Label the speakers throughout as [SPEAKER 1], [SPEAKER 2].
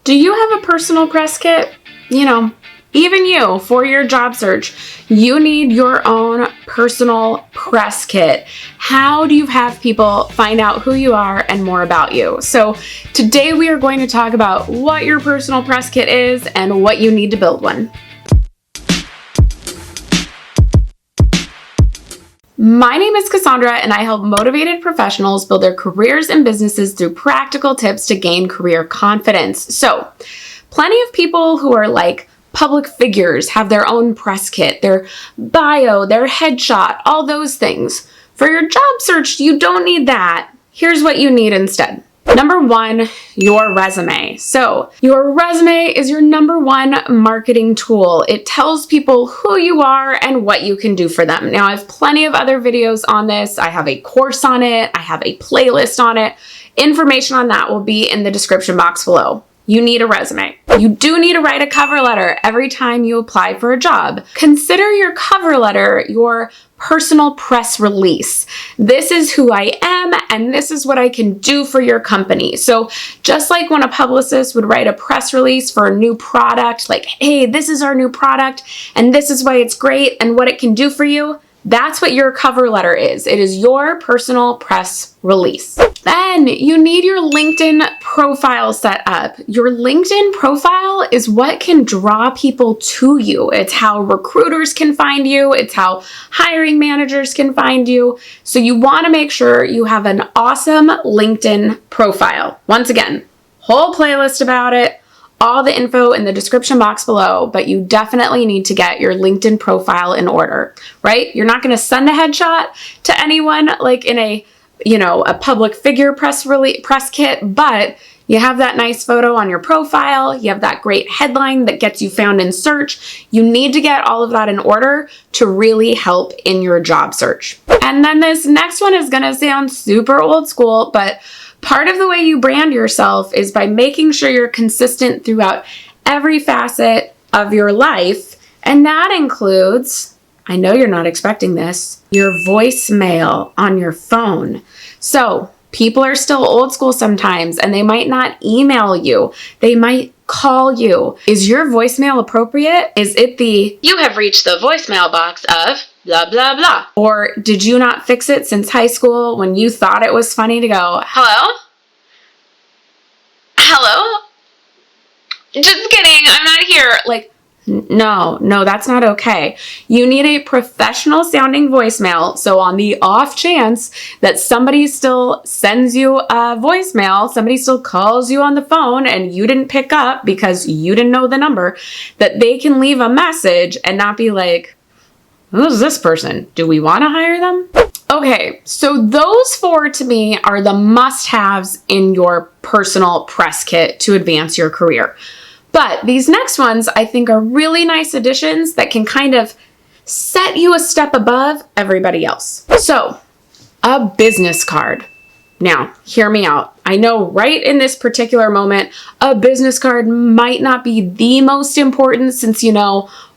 [SPEAKER 1] Do you have a personal press kit? You know, even you, for your job search, you need your own personal press kit. How do you have people find out who you are and more about you? So today we are going to talk about what your personal press kit is and what you need to build one. My name is Cassandra, and I help motivated professionals build their careers and businesses through practical tips to gain career confidence. So, plenty of people who are like public figures have their own press kit, their bio, their headshot, all those things. For your job search, you don't need that. Here's what you need instead. Number one, your resume. So your resume is your number one marketing tool. It tells people who you are and what you can do for them. Now, I have plenty of other videos on this. I have a course on it. I have a playlist on it. Information on that will be in the description box below. You need a resume. You do need to write a cover letter every time you apply for a job. Consider your cover letter your personal press release. This is who I am, and this is what I can do for your company. So just like when a publicist would write a press release for a new product, like, hey, this is our new product, and this is why it's great and what it can do for you, that's what your cover letter is. It is your personal press release. Then you need your LinkedIn profile set up. Your LinkedIn profile is what can draw people to you. It's how recruiters can find you. It's how hiring managers can find you. So you want to make sure you have an awesome LinkedIn profile. Once again, whole playlist about it. All the info in the description box below, but you definitely need to get your LinkedIn profile in order, right? You're not going to send a headshot to anyone like in a public figure press kit, but you have that nice photo on your profile. You have that great headline that gets you found in search. You need to get all of that in order to really help in your job search. And then this next one is going to sound super old school, but part of the way you brand yourself is by making sure you're consistent throughout every facet of your life. And that includes, I know you're not expecting this, your voicemail on your phone. So people are still old school sometimes, and they might not email you. They might call you. Is your voicemail appropriate? Is it the, you have reached the voicemail box of blah, blah, blah? Or did you not fix it since high school when you thought it was funny to go, hello? Hello? Just kidding, I'm not here. Like, no, that's not okay. You need a professional sounding voicemail. So on the off chance that somebody still sends you a voicemail, somebody still calls you on the phone and you didn't pick up because you didn't know the number, that they can leave a message and not be like, who's this person? Do we want to hire them? Okay, so those four to me are the must-haves in your personal press kit to advance your career. But these next ones I think are really nice additions that can kind of set you a step above everybody else. So, a business card. Now, hear me out. I know right in this particular moment, a business card might not be the most important since,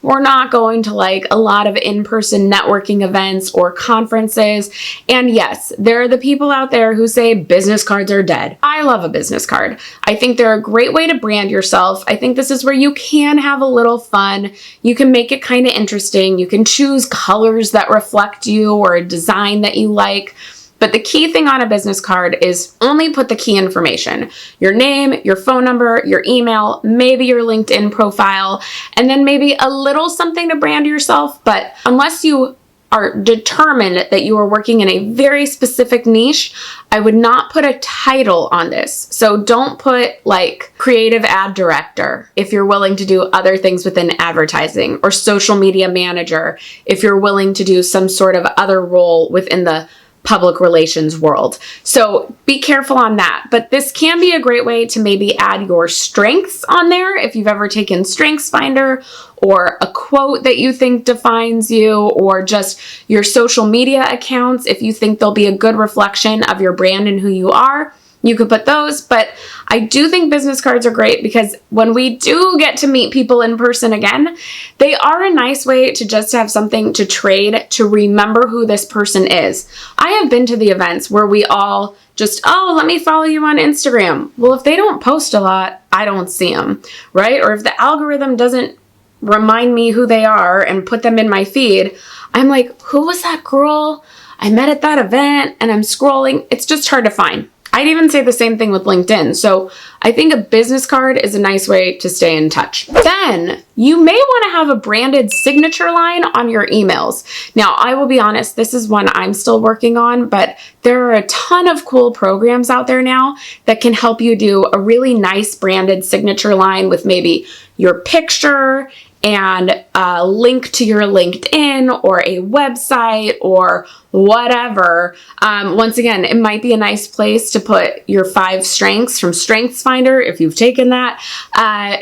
[SPEAKER 1] we're not going to like a lot of in-person networking events or conferences. And yes, there are the people out there who say business cards are dead. I love a business card. I think they're a great way to brand yourself. I think this is where you can have a little fun. You can make it kind of interesting. You can choose colors that reflect you or a design that you like. But the key thing on a business card is only put the key information, your name, your phone number, your email, maybe your LinkedIn profile, and then maybe a little something to brand yourself. But unless you are determined that you are working in a very specific niche, I would not put a title on this. So don't put like creative ad director if you're willing to do other things within advertising, or social media manager if you're willing to do some sort of other role within the public relations world. So be careful on that. But this can be a great way to maybe add your strengths on there if you've ever taken Strengths Finder, or a quote that you think defines you, or just your social media accounts if you think they'll be a good reflection of your brand and who you are. You could put those, but I do think business cards are great because when we do get to meet people in person again, they are a nice way to just have something to trade, to remember who this person is. I have been to the events where we all just, oh, let me follow you on Instagram. Well, if they don't post a lot, I don't see them, right? Or if the algorithm doesn't remind me who they are and put them in my feed, I'm like, who was that girl I met at that event? And I'm scrolling. It's just hard to find. I'd even say the same thing with LinkedIn. So I think a business card is a nice way to stay in touch. Then you may want to have a branded signature line on your emails. Now, I will be honest, this is one I'm still working on, but there are a ton of cool programs out there now that can help you do a really nice branded signature line with maybe your picture and a link to your LinkedIn or a website or whatever. Once again, it might be a nice place to put your 5 strengths from StrengthsFinder if you've taken that,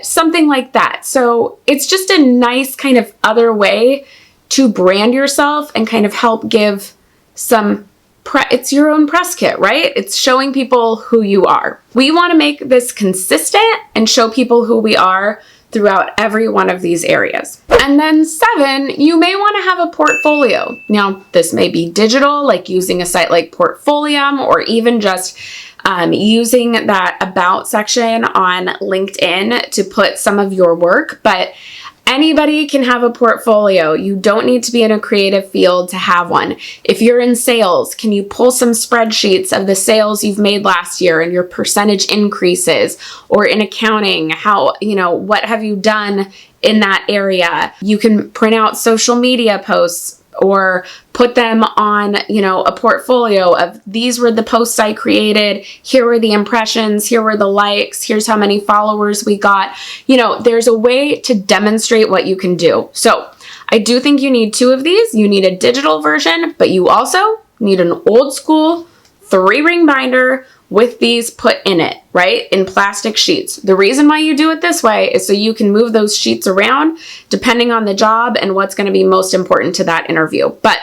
[SPEAKER 1] something like that. So it's just a nice kind of other way to brand yourself and kind of help give some it's your own press kit, right? It's showing people who you are. We want to make this consistent and show people who we are throughout every one of these areas. And then 7, you may want to have a portfolio. Now, this may be digital, like using a site like Portfolium, or even just using that About section on LinkedIn to put some of your work. But anybody can have a portfolio. You don't need to be in a creative field to have one. If you're in sales, can you pull some spreadsheets of the sales you've made last year and your percentage increases? Or in accounting, what have you done in that area? You can print out social media posts or put them on, a portfolio of these were the posts I created. Here were the impressions. Here were the likes. Here's how many followers we got. There's a way to demonstrate what you can do. So I do think you need 2 of these. You need a digital version, but you also need an old school 3-ring binder with these put in it, right? In plastic sheets. The reason why you do it this way is so you can move those sheets around depending on the job and what's going to be most important to that interview. But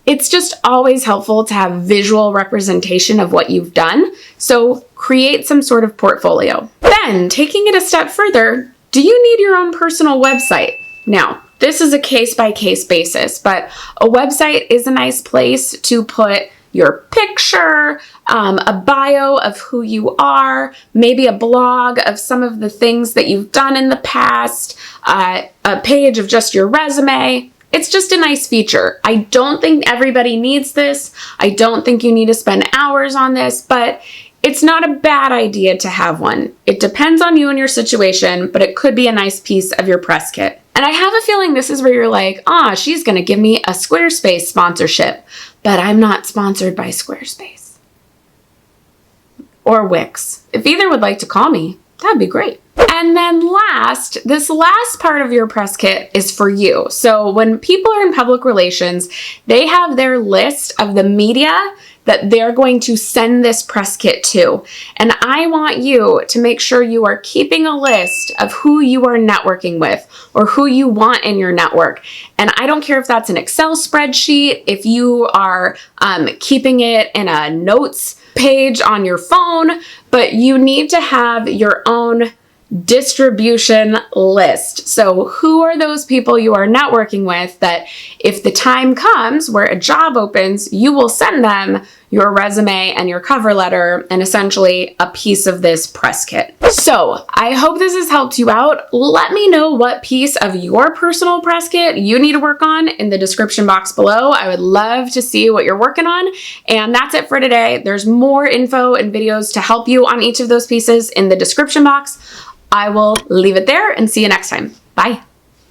[SPEAKER 1] it's just always helpful to have visual representation of what you've done. So create some sort of portfolio. Then, taking it a step further, do you need your own personal website? Now, this is a case-by-case basis, but a website is a nice place to put your picture, a bio of who you are, maybe a blog of some of the things that you've done in the past, a page of just your resume. It's just a nice feature. I don't think everybody needs this. I don't think you need to spend hours on this, but it's not a bad idea to have one. It depends on you and your situation, but it could be a nice piece of your press kit. And I have a feeling this is where you're like, she's going to give me a Squarespace sponsorship, but I'm not sponsored by Squarespace or Wix. If either would like to call me, that'd be great. And then this last part of your press kit is for you. So when people are in public relations, they have their list of the media that they're going to send this press kit to. And I want you to make sure you are keeping a list of who you are networking with or who you want in your network. And I don't care if that's an Excel spreadsheet, if you are keeping it in a notes page on your phone, but you need to have your own distribution list. So who are those people you are networking with that if the time comes where a job opens, you will send them your resume and your cover letter and essentially a piece of this press kit. So I hope this has helped you out. Let me know what piece of your personal press kit you need to work on in the description box below. I would love to see what you're working on. And that's it for today. There's more info and videos to help you on each of those pieces in the description box. I will leave it there and see you next time. Bye.